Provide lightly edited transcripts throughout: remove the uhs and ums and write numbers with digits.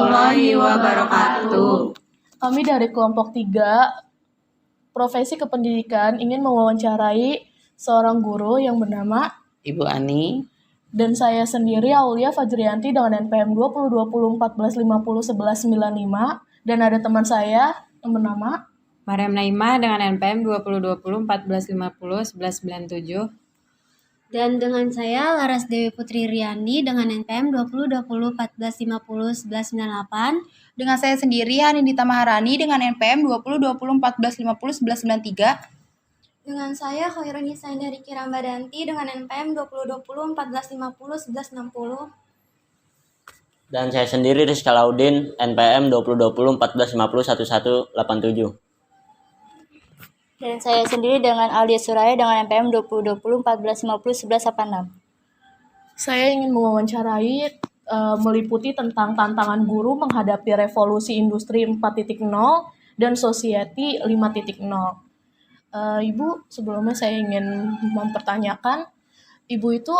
warahmatullahi wabarakatuh. Kami dari kelompok 3, Profesi Kependidikan, ingin mewawancarai seorang guru yang bernama Ibu Ani dan saya sendiri, Aulia Fajrianti, dengan NPM 202014501195, dan ada teman saya yang bernama Mariam Naimah dengan NPM 202014501197. Dan dengan saya Laras Dewi Putri Riani dengan NPM 202014501198. Dengan saya sendiri Hanindita Maharani dengan NPM 202014501193. Dengan saya Khairun Hisaina Riki Rambadanti dengan NPM 202014501160. Dan saya sendiri Rizka Laudin, NPM 202014501187. Dan saya sendiri dengan Alia Suraya dengan NPM 202014501186. Saya ingin mewawancarai meliputi tentang tantangan guru menghadapi revolusi industri 4.0 dan society 5.0. Ibu, sebelumnya saya ingin mempertanyakan, Ibu itu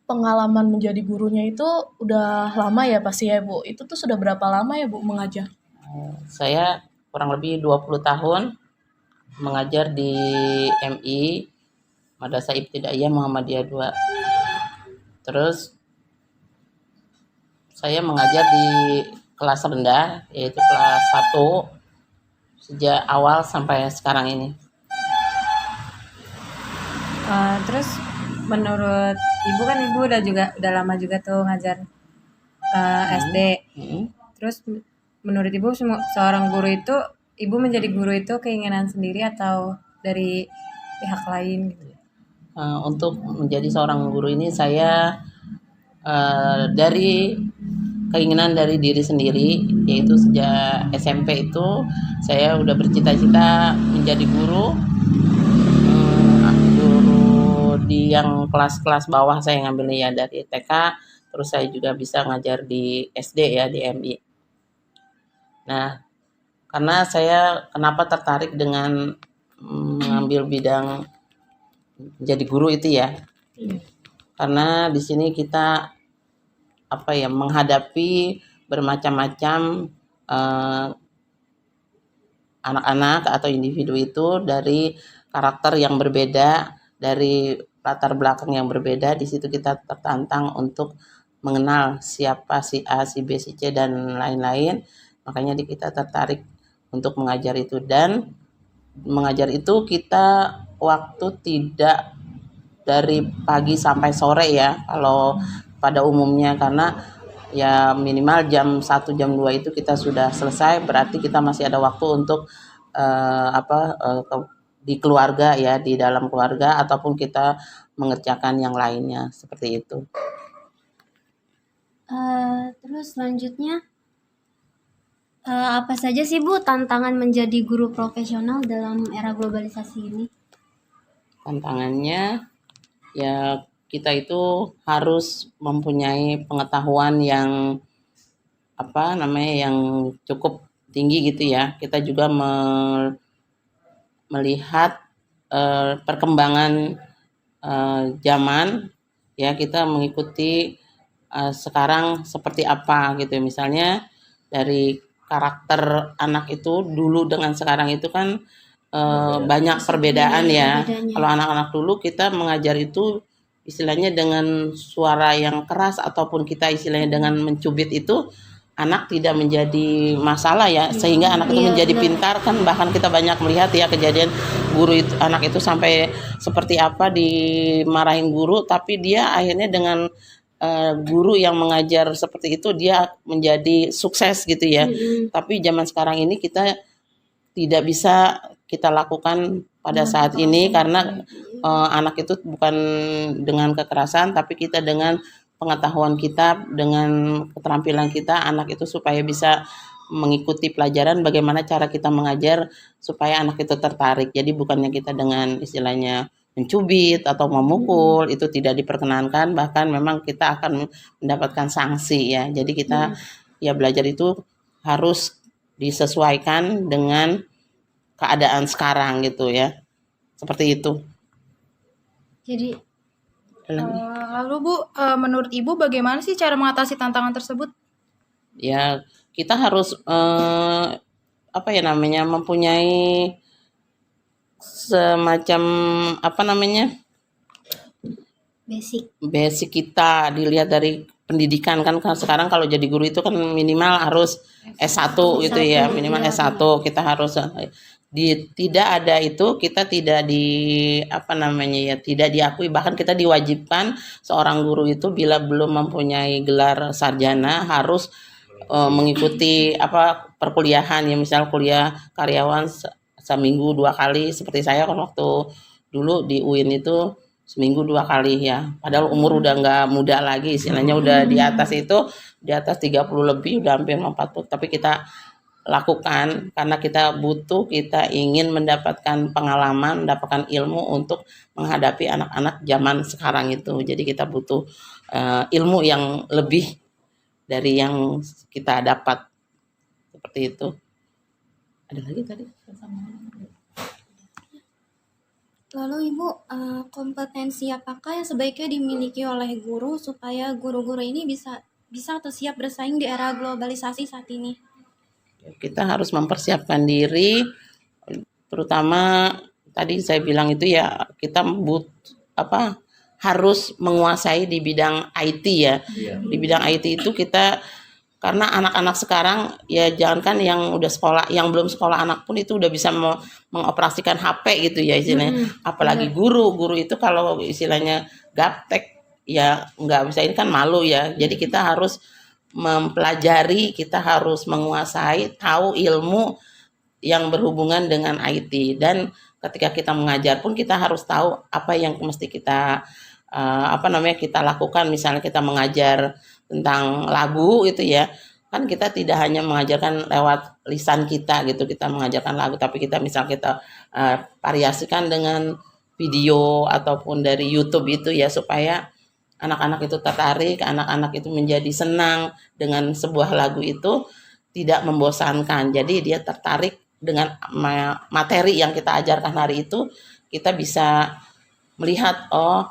pengalaman menjadi gurunya itu udah lama ya pasti ya Bu? Itu tuh sudah berapa lama ya Bu mengajar? Saya kurang lebih 20 tahun mengajar di MI Madrasah Ibtidaiyah Muhammadiyah 2. Terus saya mengajar di kelas rendah, yaitu kelas 1 sejak awal sampai sekarang ini. Terus menurut Ibu kan Ibu udah lama juga tuh ngajar SD. Terus menurut Ibu seorang guru itu, Ibu menjadi guru itu keinginan sendiri atau dari pihak lain? Untuk menjadi seorang guru ini saya dari keinginan dari diri sendiri, yaitu sejak SMP itu saya udah bercita-cita menjadi guru di yang kelas-kelas bawah. Saya ngambilnya ya dari TK, terus saya juga bisa ngajar di SD ya, di MI. Nah, karena saya kenapa tertarik dengan mengambil bidang jadi guru itu ya, karena di sini kita menghadapi bermacam-macam anak-anak atau individu itu dari karakter yang berbeda, dari latar belakang yang berbeda. Di situ kita tertantang untuk mengenal siapa si A, si B, si C dan lain-lain. Makanya kita tertarik untuk mengajar itu, dan mengajar itu kita waktu tidak dari pagi sampai sore ya kalau pada umumnya, karena ya minimal jam 1 jam 2 itu kita sudah selesai, berarti kita masih ada waktu untuk di keluarga ya, di dalam keluarga, ataupun kita mengerjakan yang lainnya seperti itu. Terus selanjutnya apa saja sih Bu tantangan menjadi guru profesional dalam era globalisasi ini? Tantangannya ya kita itu harus mempunyai pengetahuan yang yang cukup tinggi gitu ya. Kita juga melihat perkembangan zaman ya, kita mengikuti sekarang seperti apa gitu. Misalnya dari karakter anak itu dulu dengan sekarang itu kan banyak perbedaan ya. Kalau anak-anak dulu kita mengajar itu istilahnya dengan suara yang keras ataupun kita istilahnya dengan mencubit itu, anak tidak menjadi masalah ya, sehingga anak itu menjadi pintar kan. Bahkan kita banyak melihat ya kejadian guru itu, anak itu sampai seperti apa dimarahin guru, tapi dia akhirnya dengan guru yang mengajar seperti itu dia menjadi sukses gitu ya. Tapi zaman sekarang ini kita tidak bisa kita lakukan pada saat ini, karena anak itu bukan dengan kekerasan, tapi kita dengan pengetahuan kita, dengan keterampilan kita, anak itu supaya bisa mengikuti pelajaran, bagaimana cara kita mengajar supaya anak itu tertarik. Jadi bukannya kita dengan istilahnya mencubit atau memukul, itu tidak diperkenankan, bahkan memang kita akan mendapatkan sanksi ya. Jadi kita ya belajar itu harus disesuaikan dengan keadaan sekarang gitu ya, seperti itu. Jadi lalu Bu, menurut Ibu bagaimana sih cara mengatasi tantangan tersebut? Ya kita harus apa ya namanya, mempunyai semacam apa namanya, basic. kita dilihat dari pendidikan kan. Sekarang kalau jadi guru itu kan minimal harus S1 gitu ya, minimal S1 kita harus tidak ada itu, kita tidak apa namanya ya, tidak diakui, bahkan kita diwajibkan seorang guru itu bila belum mempunyai gelar sarjana harus mengikuti apa perkuliahan ya, misal kuliah karyawan seminggu 2 kali, seperti saya kan waktu dulu di UIN itu seminggu 2 kali ya, padahal umur udah nggak muda lagi, istilahnya udah di atas itu, di atas 30 lebih, udah hampir 40, tapi kita lakukan karena kita butuh, kita ingin mendapatkan pengalaman, mendapatkan ilmu untuk menghadapi anak-anak zaman sekarang itu. Jadi kita butuh ilmu yang lebih dari yang kita dapat, seperti itu. Ada lagi tadi? Lalu Ibu, kompetensi apakah yang sebaiknya dimiliki oleh guru supaya guru-guru ini bisa atau siap bersaing di era globalisasi saat ini? Kita harus mempersiapkan diri, terutama tadi saya bilang itu ya, kita harus menguasai di bidang IT ya. Di bidang IT itu kita, karena anak-anak sekarang ya, jangankan yang udah sekolah, yang belum sekolah anak pun itu udah bisa mengoperasikan HP gitu ya istilahnya. Apalagi guru itu kalau istilahnya gaptek ya nggak bisa, ini kan malu ya. Jadi kita harus mempelajari, kita harus menguasai, tahu ilmu yang berhubungan dengan IT, dan ketika kita mengajar pun kita harus tahu apa yang mesti kita kita lakukan. Misalnya kita mengajar tentang lagu itu ya, kan kita tidak hanya mengajarkan lewat lisan kita gitu, kita mengajarkan lagu, tapi kita variasikan dengan video ataupun dari YouTube itu ya, supaya anak-anak itu tertarik, anak-anak itu menjadi senang dengan sebuah lagu itu, tidak membosankan. Jadi dia tertarik dengan materi yang kita ajarkan hari itu, kita bisa melihat, oh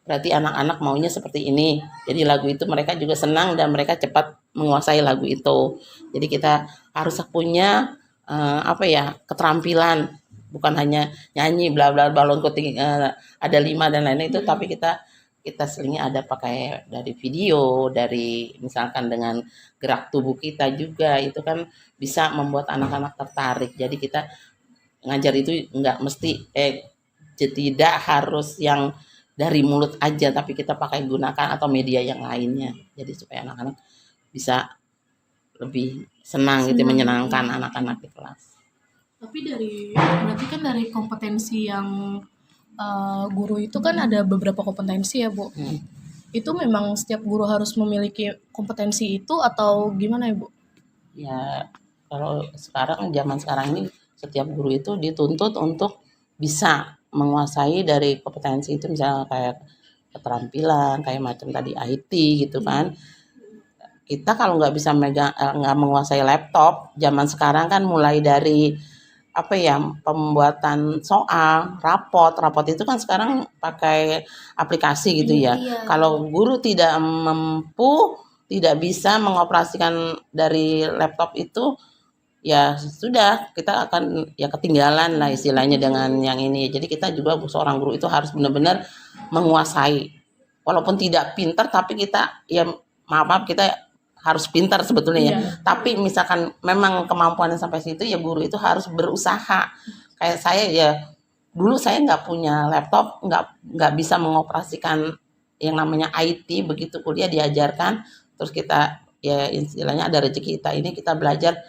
berarti anak-anak maunya seperti ini. Jadi lagu itu mereka juga senang dan mereka cepat menguasai lagu itu. Jadi kita harus punya keterampilan, bukan hanya nyanyi bla bla balon kuting ada 5 dan lain-lain itu, tapi kita seringnya ada pakai dari video, dari misalkan dengan gerak tubuh kita juga, itu kan bisa membuat anak-anak tertarik. Jadi kita ngajar itu nggak mesti tidak harus yang dari mulut aja, tapi kita pakai gunakan atau media yang lainnya. Jadi supaya anak-anak bisa lebih senang gitu, menyenangkan anak-anak di kelas. Tapi berarti kan dari kompetensi yang guru itu kan ada beberapa kompetensi ya, Bu. Itu memang setiap guru harus memiliki kompetensi itu atau gimana ya, Bu? Ya, kalau zaman sekarang ini setiap guru itu dituntut untuk bisa menguasai dari kompetensi itu, misalnya kayak keterampilan, kayak macam tadi IT gitu kan. Kita kalau nggak bisa nggak menguasai laptop, zaman sekarang kan mulai dari pembuatan soal, rapot itu kan sekarang pakai aplikasi gitu ya. Kalau guru tidak mampu, tidak bisa mengoperasikan dari laptop itu, ya sudah, kita akan ya ketinggalan lah istilahnya dengan yang ini. Jadi kita juga, seorang guru itu harus benar-benar menguasai, walaupun tidak pintar, tapi kita ya maaf kita harus pintar sebetulnya ya. Tapi misalkan memang kemampuannya sampai situ, ya guru itu harus berusaha. Kayak saya ya, dulu saya nggak punya laptop, nggak bisa mengoperasikan yang namanya IT, begitu kuliah diajarkan, terus kita ya istilahnya ada rezeki kita ini, kita belajar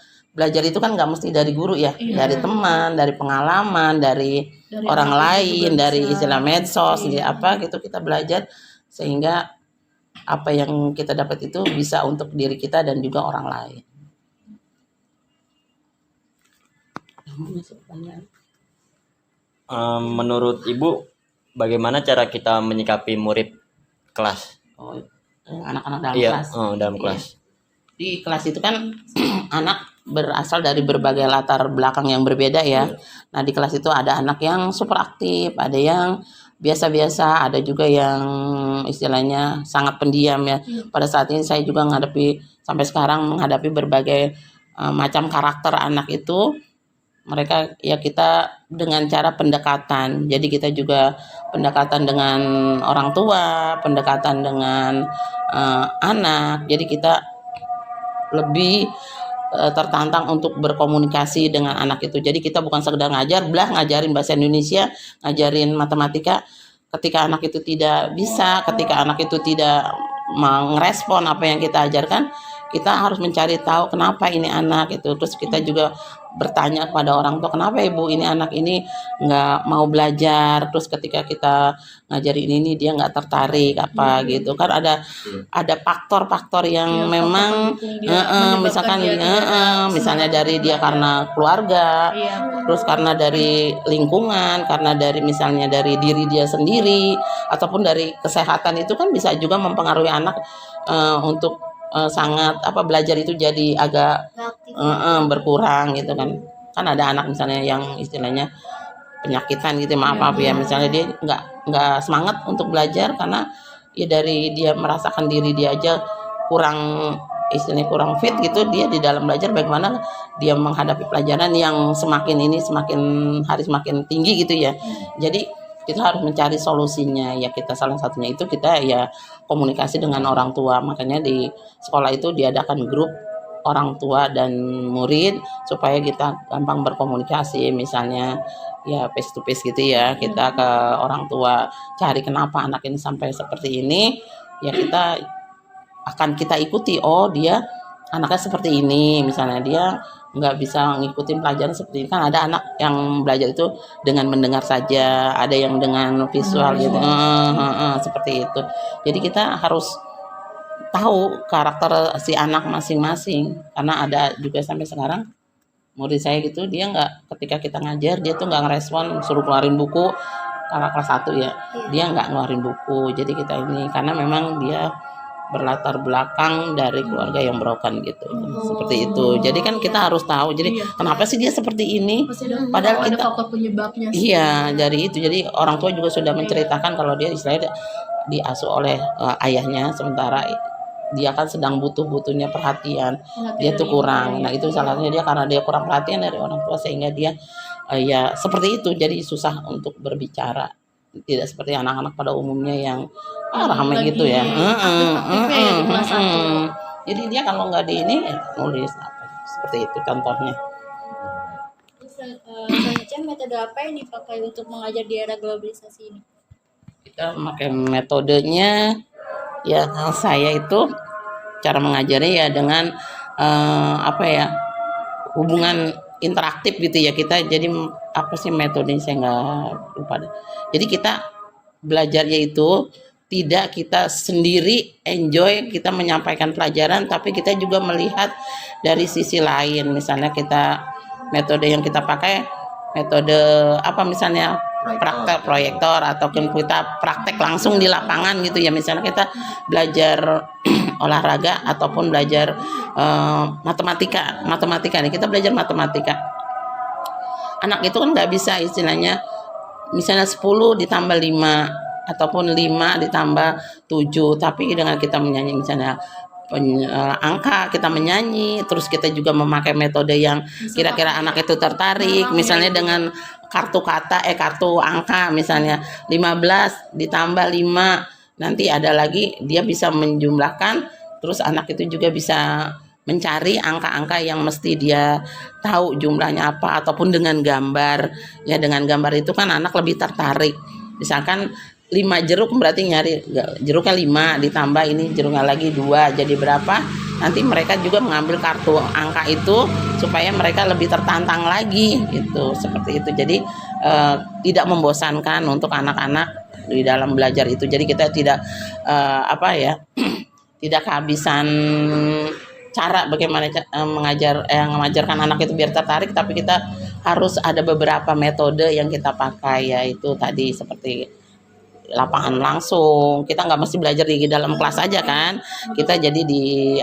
itu kan nggak mesti dari guru ya, dari teman, dari pengalaman, dari orang lain, dari istilah medsos, gitu kita belajar, sehingga apa yang kita dapat itu bisa untuk diri kita dan juga orang lain. Menurut Ibu, bagaimana cara kita menyikapi murid kelas? Anak-anak dalam kelas. Dalam kelas. Di kelas itu kan anak berasal dari berbagai latar belakang yang berbeda ya. Nah, di kelas itu ada anak yang super aktif, ada yang biasa-biasa, ada juga yang istilahnya sangat pendiam ya. Pada saat ini saya juga sampai sekarang menghadapi berbagai macam karakter anak itu. Mereka ya kita dengan cara pendekatan. Jadi kita juga pendekatan dengan orang tua, pendekatan dengan anak. Jadi kita lebih tertantang untuk berkomunikasi dengan anak itu. Jadi kita bukan sekedar ngajarin bahasa Indonesia, ngajarin matematika. Ketika anak itu tidak bisa, ketika anak itu tidak merespon apa yang kita ajarkan, kita harus mencari tahu kenapa ini anak itu. Terus kita juga bertanya kepada orang tua, kenapa ibu ini anak ini nggak mau belajar. Terus ketika kita ngajarin ini dia nggak tertarik apa gitu kan, ada faktor-faktor yang memang misalkan misalnya dari dia karena keluarga, terus karena dari lingkungan, karena dari misalnya dari diri dia sendiri, ataupun dari kesehatan. Itu kan bisa juga mempengaruhi anak untuk sangat belajar itu jadi agak berkurang gitu kan. Kan ada anak misalnya yang istilahnya penyakitan gitu, maaf ya, misalnya dia nggak semangat untuk belajar karena ya dari dia merasakan diri dia aja kurang fit gitu. Dia di dalam belajar bagaimana dia menghadapi pelajaran yang semakin hari semakin tinggi gitu ya. Jadi kita harus mencari solusinya ya. Kita salah satunya itu kita ya komunikasi dengan orang tua. Makanya di sekolah itu diadakan grup orang tua dan murid supaya kita gampang berkomunikasi. Misalnya ya face to face gitu ya, kita ke orang tua cari kenapa anak ini sampai seperti ini, ya kita ikuti. Oh, dia anaknya seperti ini, misalnya dia nggak bisa ngikutin pelajaran seperti ini. Kan ada anak yang belajar itu dengan mendengar saja, ada yang dengan visual gitu, seperti itu. Jadi kita harus tahu karakter si anak masing-masing, karena ada juga sampai sekarang murid saya gitu, dia nggak, ketika kita ngajar dia tuh nggak ngerespon, suruh keluarin buku. Karena kelas 1 ya, dia nggak ngeluarin buku. Jadi kita ini karena memang dia berlatar belakang dari keluarga yang broken gitu, seperti itu. Jadi kan kita harus tahu, jadi kenapa sih dia seperti ini, padahal ada kita faktor penyebabnya sih. iya dari itu. Jadi orang tua juga sudah menceritakan kalau dia istilahnya diasuh oleh ayahnya, sementara dia kan sedang butuhnya perhatian, dia tuh kurang. Nah itu salah satunya dia, karena dia kurang perhatian dari orang tua, sehingga dia ya seperti itu, jadi susah untuk berbicara. Tidak seperti anak-anak pada umumnya yang ramai gitu ya. Jadi dia kalau nggak di ini nulis apa seperti itu contohnya. Selanjutnya, metode apa yang dipakai untuk mengajar di era globalisasi ini? Kita memakai metodenya ya, saya itu cara mengajarnya ya dengan hubungan interaktif gitu ya. Kita jadi apa sih metodenya, saya nggak lupa. Jadi kita belajarnya itu tidak kita sendiri enjoy kita menyampaikan pelajaran, tapi kita juga melihat dari sisi lain. Misalnya metode yang kita pakai metode misalnya praktek proyektor, ataupun kita praktek langsung di lapangan gitu ya. Misalnya kita belajar olahraga ataupun belajar matematika nih, kita belajar matematika. Anak itu kan nggak bisa istilahnya misalnya 10 ditambah 5 ataupun 5 ditambah 7, tapi dengan kita menyanyi misalnya angka, kita menyanyi, terus kita juga memakai metode yang kira-kira anak itu tertarik, misalnya dengan kartu angka, misalnya 15 ditambah 5, nanti ada lagi dia bisa menjumlahkan. Terus anak itu juga bisa mencari angka-angka yang mesti dia tahu jumlahnya apa, ataupun dengan gambar ya. Dengan gambar itu kan anak lebih tertarik. Misalkan 5 jeruk, berarti nyari jeruknya 5 ditambah ini jeruknya lagi 2 jadi berapa. Nanti mereka juga mengambil kartu angka itu supaya mereka lebih tertantang lagi gitu, seperti itu. Jadi tidak membosankan untuk anak-anak di dalam belajar itu. Jadi kita tidak tidak kehabisan cara bagaimana mengajarkan anak itu biar tertarik, tapi kita harus ada beberapa metode yang kita pakai, yaitu tadi seperti lapangan langsung. Kita nggak mesti belajar di dalam kelas aja kan, kita jadi di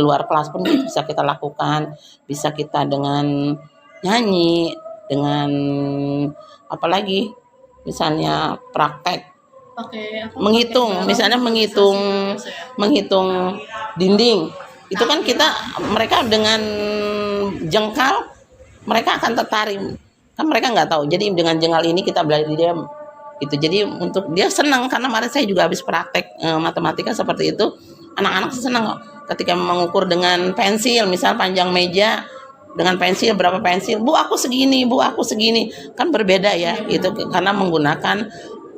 luar kelas pun bisa kita lakukan. Bisa kita dengan nyanyi, dengan apalagi misalnya praktek pakai apa, menghitung, pakai misalnya barang menghitung biasa ya. menghitung dinding. Itu kan mereka dengan jengkal mereka akan tertarik. Kan mereka nggak tahu. Jadi dengan jengkal ini kita belajar dia itu. Jadi untuk dia senang karena kemarin saya juga habis praktek matematika seperti itu. Anak-anak senang kok ketika mengukur dengan pensil, misal panjang meja dengan pensil berapa pensil. Bu, aku segini, Bu, aku segini. Kan berbeda ya. Itu karena menggunakan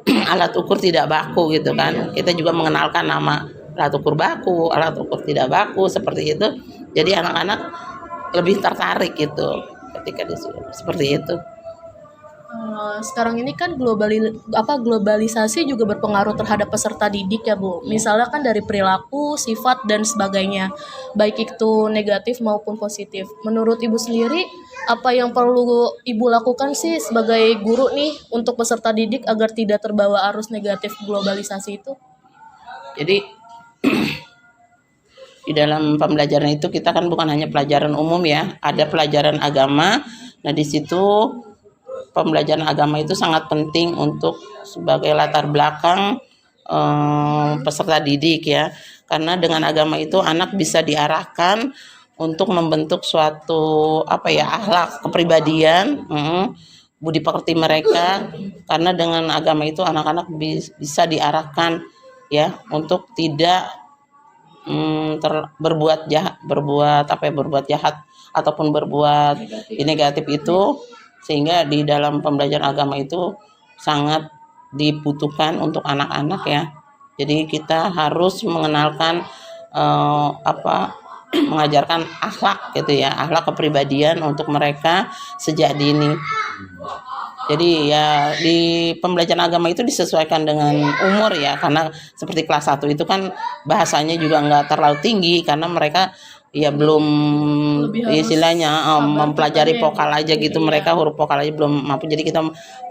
alat ukur tidak baku gitu kan. Kita juga mengenalkan nama alat ukur baku, alat ukur tidak baku seperti itu. Jadi anak-anak lebih tertarik gitu ketika disuruh seperti itu. Sekarang ini kan globalisasi juga berpengaruh terhadap peserta didik ya Bu. Misalnya kan dari perilaku, sifat dan sebagainya, baik itu negatif maupun positif. Menurut Ibu sendiri, apa yang perlu Ibu lakukan sih sebagai guru nih untuk peserta didik agar tidak terbawa arus negatif globalisasi itu? Jadi di dalam pembelajaran itu kita kan bukan hanya pelajaran umum ya, ada pelajaran agama. Nah di situ pembelajaran agama itu sangat penting untuk sebagai latar belakang peserta didik ya, karena dengan agama itu anak bisa diarahkan untuk membentuk suatu akhlak kepribadian, budi pekerti mereka, karena dengan agama itu anak-anak bisa diarahkan ya untuk tidak berbuat jahat ataupun berbuat negatif itu, sehingga di dalam pembelajaran agama itu sangat dibutuhkan untuk anak-anak ya. Jadi kita harus mengenalkan mengajarkan akhlak gitu ya, akhlak kepribadian untuk mereka sejak dini. Jadi ya di pembelajaran agama itu disesuaikan dengan umur ya, karena seperti kelas 1 itu kan bahasanya juga nggak terlalu tinggi karena mereka ya belum istilahnya mempelajari vokal aja gitu, mereka huruf vokal aja belum mampu. Jadi kita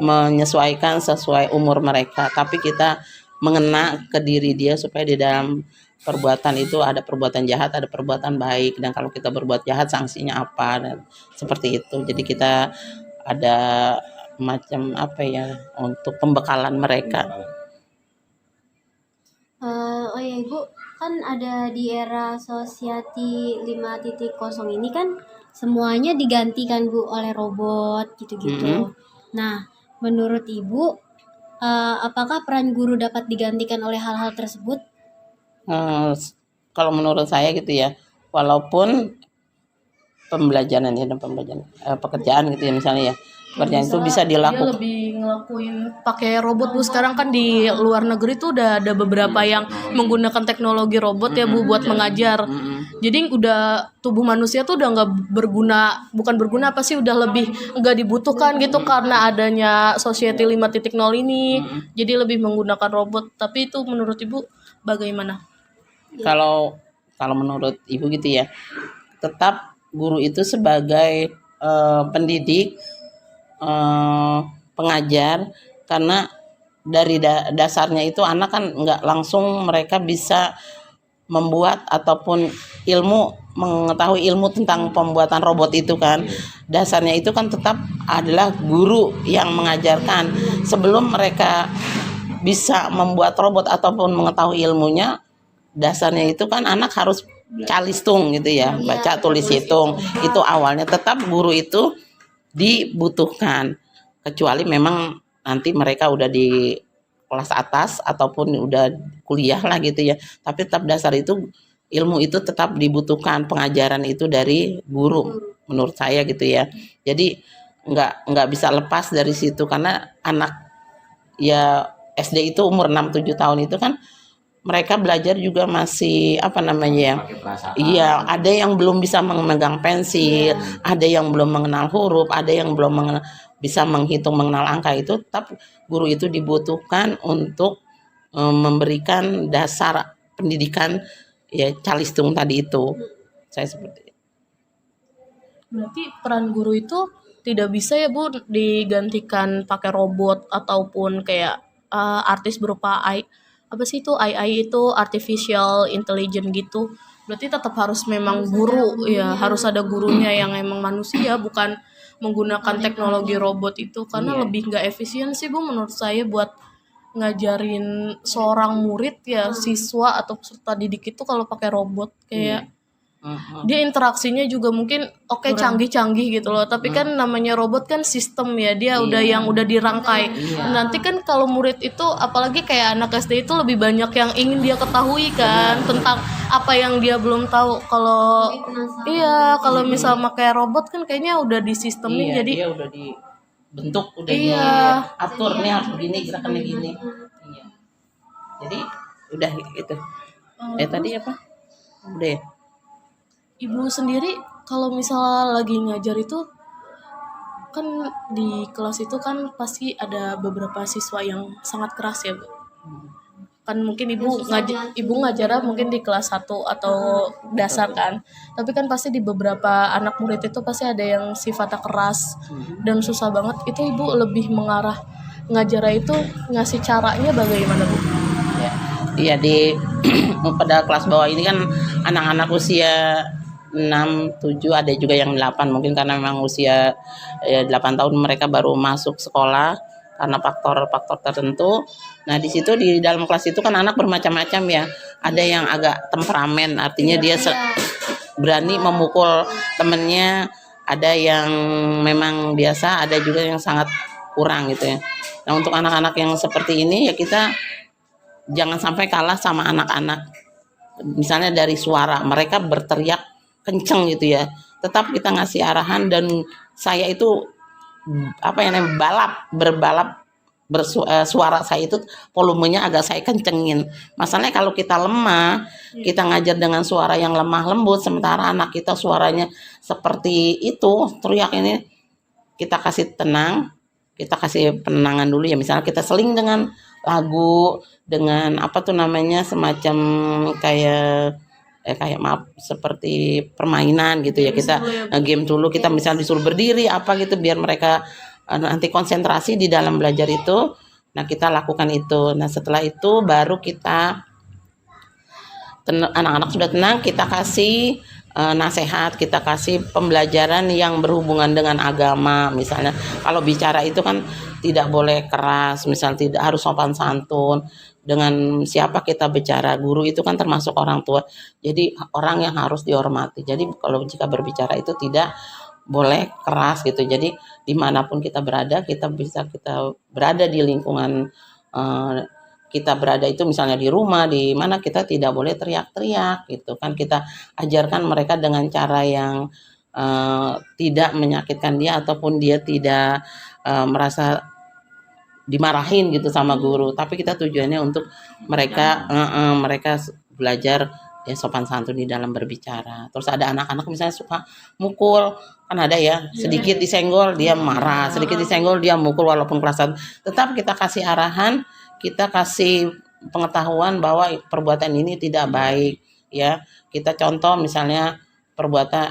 menyesuaikan sesuai umur mereka, tapi kita mengena ke diri dia supaya di dalam perbuatan itu ada perbuatan jahat, ada perbuatan baik, dan kalau kita berbuat jahat sanksinya apa, dan seperti itu. Jadi kita ada macam untuk pembekalan mereka. Oh ya Ibu, kan ada di era Society 5.0 ini kan semuanya digantikan Bu oleh robot gitu-gitu. Nah, menurut Ibu, apakah peran guru dapat digantikan oleh hal-hal tersebut? Kalau menurut saya gitu ya, walaupun pembelajaran pekerjaan gitu ya, misalnya ya pekerjaan itu bisa dilakukan. Dia lebih ngelakuin pakai robot Bu. Sekarang kan di luar negeri tuh udah ada beberapa yang menggunakan teknologi robot ya Bu buat mengajar. Jadi udah tubuh manusia tuh udah nggak berguna, bukan berguna apa sih, udah lebih nggak dibutuhkan gitu karena adanya Society 5.0 ini. Jadi lebih menggunakan robot. Tapi itu menurut Ibu bagaimana? Kalau menurut Ibu gitu ya, tetap guru itu sebagai pendidik, pengajar, karena dari dasarnya itu anak kan nggak langsung mereka bisa membuat ataupun mengetahui ilmu tentang pembuatan robot itu kan. Dasarnya itu kan tetap adalah guru yang mengajarkan. Sebelum mereka bisa membuat robot ataupun mengetahui ilmunya, dasarnya itu kan anak harus calistung gitu ya, baca tulis hitung. Itu awalnya tetap guru itu dibutuhkan, kecuali memang nanti mereka udah di kelas atas ataupun udah kuliah lah gitu ya, tapi tetap dasar itu ilmu itu tetap dibutuhkan, pengajaran itu dari guru menurut saya gitu ya. Jadi nggak bisa lepas dari situ, karena anak ya SD itu umur 6-7 tahun itu kan mereka belajar juga masih iya, ada yang belum bisa memegang pensil, ada yang belum mengenal huruf, ada yang belum bisa menghitung, mengenal angka. Itu tetap guru itu dibutuhkan untuk memberikan dasar pendidikan ya, calistung tadi itu. Saya seperti itu. Berarti peran guru itu tidak bisa ya Bu digantikan pakai robot ataupun kayak artis berupa apa sih itu AI itu artificial intelligence gitu. Berarti tetap harus memang guru ya, harus ada gurunya yang emang manusia, bukan menggunakan teknologi robot itu, karena Iya. lebih nggak efisien sih Bu menurut saya buat ngajarin seorang murid ya, siswa atau peserta didik itu kalau pakai robot kayak dia interaksinya juga mungkin oke canggih-canggih gitu loh, tapi kan namanya robot kan sistem ya, dia udah yang udah dirangkai. Nanti kan kalau murid itu apalagi kayak anak SD itu lebih banyak yang ingin dia ketahui kan tentang apa yang dia belum tahu. Kalau iya, kalau misal pakai robot kan kayaknya udah disistemin Iya, jadi dia udah dibentuk, udah Iya. diatur nih harus begini, gerakannya gini. Iya. Jadi udah gitu. Tadi apa? Udah ya? Ibu sendiri kalau misal lagi ngajar itu kan di kelas itu kan pasti ada beberapa siswa yang sangat keras ya Bu. Kan mungkin ibu ngajarnya mungkin di kelas 1 atau dasar kan. Tapi kan pasti di beberapa anak murid itu pasti ada yang sifatnya keras dan susah banget. Itu ibu lebih mengarah ngajarnya itu ngasih caranya bagaimana Bu? Iya, di pada kelas bawah ini kan anak-anak usia 6, 7, ada juga yang 8, mungkin karena memang usia 8 tahun mereka baru masuk sekolah karena faktor-faktor tertentu. Nah, di situ di dalam kelas itu kan anak bermacam-macam ya. Ada yang agak temperamen, artinya dia berani memukul temennya, ada yang memang biasa, ada juga yang sangat kurang gitu ya. Nah, untuk anak-anak yang seperti ini ya kita jangan sampai kalah sama anak-anak. Misalnya dari suara, mereka berteriak kenceng gitu ya. Tetap kita ngasih arahan, dan saya itu apa yang namanya berbalap suara saya itu volumenya agak saya kencengin. Masalahnya kalau kita lemah, kita ngajar dengan suara yang lemah lembut, sementara anak kita suaranya seperti itu, teriak ini, kita kasih tenang, kita kasih penenangan dulu ya. Misalnya kita seling dengan lagu, dengan apa tuh namanya, semacam kayak maaf, seperti permainan gitu ya. Kita game dulu, kita misalnya disuruh berdiri apa gitu biar mereka nanti konsentrasi di dalam belajar itu. Nah, kita lakukan itu. Nah, setelah itu baru kita anak-anak sudah tenang, kita kasih nasihat, kita kasih pembelajaran yang berhubungan dengan agama. Misalnya kalau bicara itu kan tidak boleh keras, misal tidak harus sopan santun. Dengan siapa kita bicara, guru itu kan termasuk orang tua, jadi orang yang harus dihormati. Jadi kalau jika berbicara itu tidak boleh keras gitu. Jadi dimanapun kita berada, kita berada di lingkungan kita berada itu, misalnya di rumah, di mana, kita tidak boleh teriak-teriak gitu kan. Kita ajarkan mereka dengan cara yang tidak menyakitkan dia, ataupun dia tidak merasa dimarahin gitu sama guru. Tapi kita tujuannya untuk mereka mereka belajar ya sopan santun di dalam berbicara. Terus ada anak-anak misalnya suka mukul, kan ada ya, sedikit disenggol dia marah, sedikit disenggol dia mukul walaupun kelas 1. Tetap kita kasih arahan, kita kasih pengetahuan bahwa perbuatan ini tidak baik ya. Kita contoh misalnya perbuatan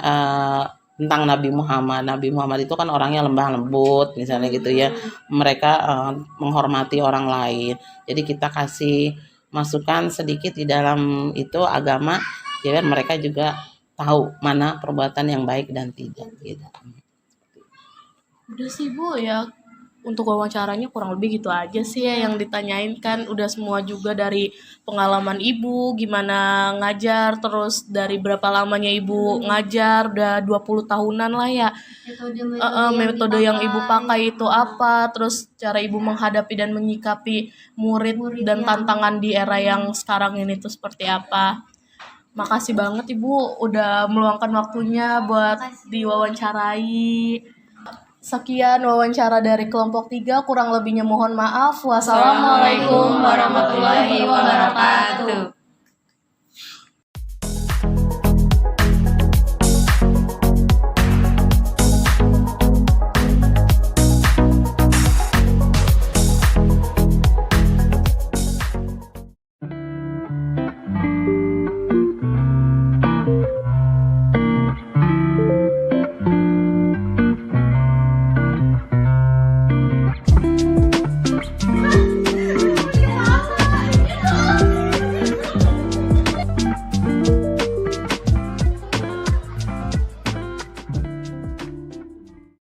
tentang Nabi Muhammad. Nabi Muhammad itu kan orangnya lembah lembut misalnya gitu ya. Mereka menghormati orang lain. Jadi kita kasih masukan sedikit di dalam itu agama, biar mereka juga tahu mana perbuatan yang baik dan tidak gitu. Udah sih Bu ya, untuk wawancaranya kurang lebih gitu aja sih ya yang ditanyain. Kan udah semua juga dari pengalaman Ibu gimana ngajar, terus dari berapa lamanya Ibu ngajar, udah 20 tahunan lah ya. Metode yang Ibu pakai itu apa, terus cara Ibu menghadapi dan menyikapi murid dan tantangan di era yang sekarang ini tuh seperti apa. Makasih banget Ibu udah meluangkan waktunya buat diwawancarai. Sekian wawancara dari kelompok 3, kurang lebihnya mohon maaf. Wassalamualaikum warahmatullahi wabarakatuh.